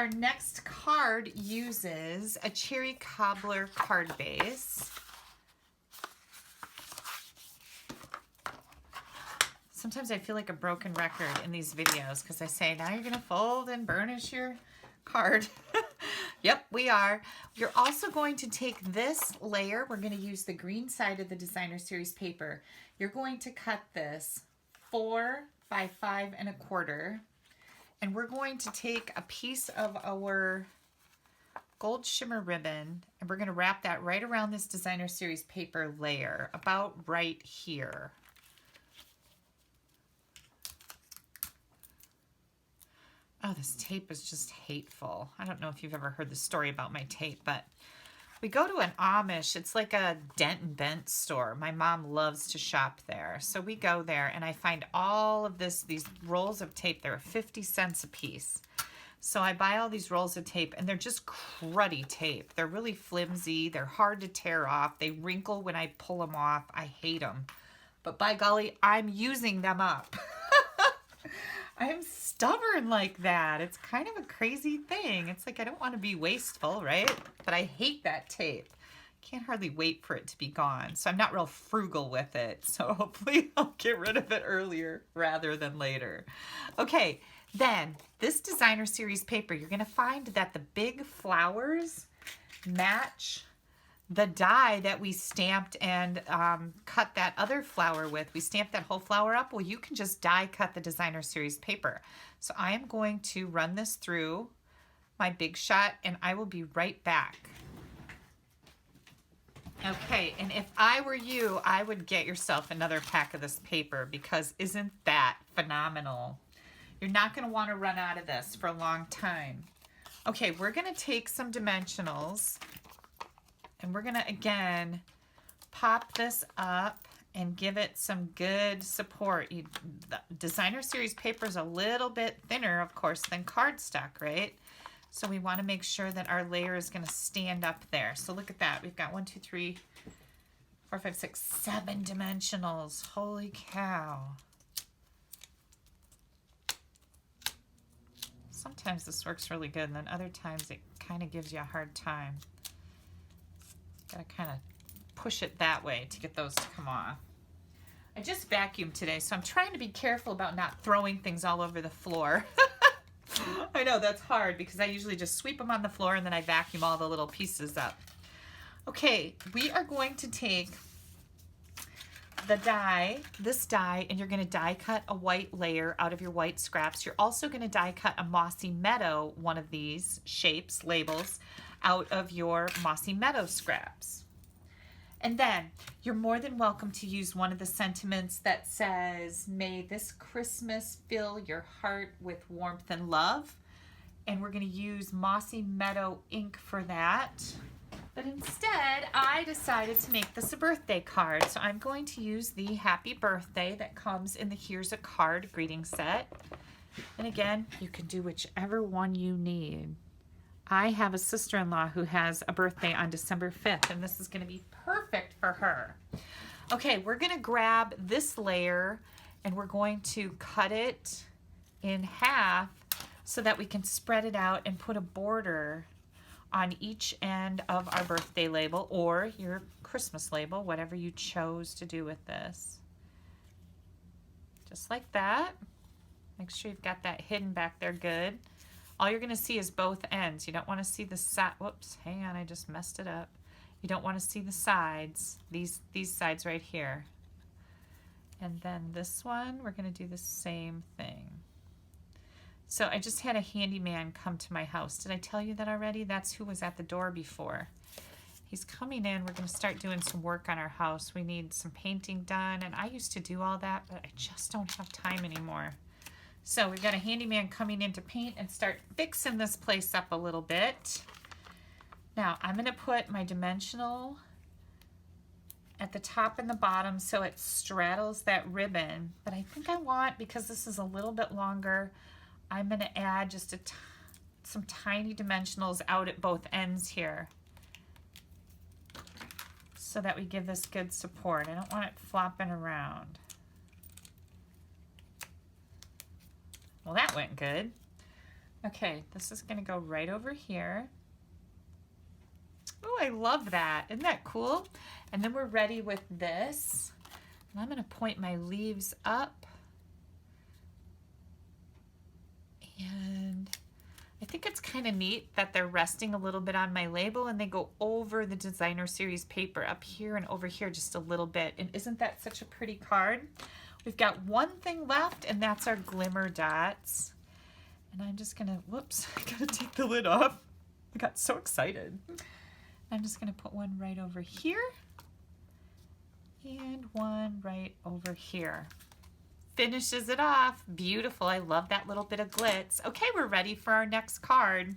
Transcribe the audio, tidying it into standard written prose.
our next card uses a cherry cobbler card base. Sometimes I feel like a broken record in these videos because I say, now you're going to fold and burnish your card. Yep, we are. You're also going to take this layer. We're going to use the green side of the Designer Series paper. You're going to cut this 4 by 5 1/4. And we're going to take a piece of our gold shimmer ribbon and we're going to wrap that right around this Designer Series paper layer, about right here. Oh, this tape is just hateful. I don't know if you've ever heard the story about my tape, but we go to an Amish, it's like a dent and bent store. My mom loves to shop there. So we go there and I find all of these rolls of tape. They're 50 cents a piece. So I buy all these rolls of tape and they're just cruddy tape. They're really flimsy. They're hard to tear off. They wrinkle when I pull them off. I hate them. But by golly, I'm using them up. I'm stubborn like that. It's kind of a crazy thing. It's like I don't want to be wasteful, right? But I hate that tape. Can't hardly wait for it to be gone. So I'm not real frugal with it. So hopefully I'll get rid of it earlier rather than later. Okay, then this Designer Series paper, you're going to find that the big flowers match the die that we stamped and cut that other flower with. We stamped that whole flower up. Well, you can just die cut the Designer Series paper. So I am going to run this through my Big Shot and I will be right back. Okay, and if I were you, I would get yourself another pack of this paper because isn't that phenomenal? You're not going to want to run out of this for a long time. Okay, we're going to take some dimensionals and we're going to, again, pop this up and give it some good support. The Designer Series paper is a little bit thinner, of course, than cardstock, right? So we want to make sure that our layer is going to stand up there. So look at that. We've got 1, 2, 3, 4, 5, 6, 7 dimensionals. Holy cow. Sometimes this works really good, and then other times it kind of gives you a hard time. Gotta kind of push it that way to get those to come off. I just vacuumed today, so I'm trying to be careful about not throwing things all over the floor. I know that's hard because I usually just sweep them on the floor and then I vacuum all the little pieces up. Okay, we are going to take the die, this die, and you're going to die cut a white layer out of your white scraps. You're also going to die cut a Mossy Meadow, one of these shapes, labels, out of your Mossy Meadow scraps. And then you're more than welcome to use one of the sentiments that says, may this Christmas fill your heart with warmth and love. And we're going to use Mossy Meadow ink for that. But instead, I decided to make this a birthday card. So I'm going to use the Happy Birthday that comes in the Here's a Card greeting set. And again, you can do whichever one you need. I have a sister-in-law who has a birthday on December 5th, and this is going to be perfect for her. Okay, we're going to grab this layer, and we're going to cut it in half so that we can spread it out and put a border on each end of our birthday label or your Christmas label, whatever you chose to do with this. Just like that. Make sure you've got that hidden back there good. All you're going to see is both ends. You don't want to see the side. Whoops, hang on, I just messed it up. You don't want to see the sides, these sides right here. And then this one, we're going to do the same thing. So I just had a handyman come to my house. Did I tell you that already? That's who was at the door before. He's coming in. We're going to start doing some work on our house. We need some painting done, and I used to do all that, but I just don't have time anymore. So we've got a handyman coming in to paint and start fixing this place up a little bit. Now I'm going to put my dimensional at the top and the bottom so it straddles that ribbon. But I think I want, because this is a little bit longer, I'm going to add just some tiny dimensionals out at both ends here so that we give this good support. I don't want it flopping around. Well, that went good. Okay, this is gonna go right over here. Oh, I love that. Isn't that cool? And then we're ready with this. And I'm gonna point my leaves up. And I think it's kind of neat that they're resting a little bit on my label and they go over the designer series paper up here and over here just a little bit. And isn't that such a pretty card? We've got one thing left, and that's our glimmer dots. And I'm just gonna, whoops, I gotta take the lid off. I got so excited. I'm just gonna put one right over here and one right over here. Finishes it off. Beautiful. I love that little bit of glitz. Okay, we're ready for our next card.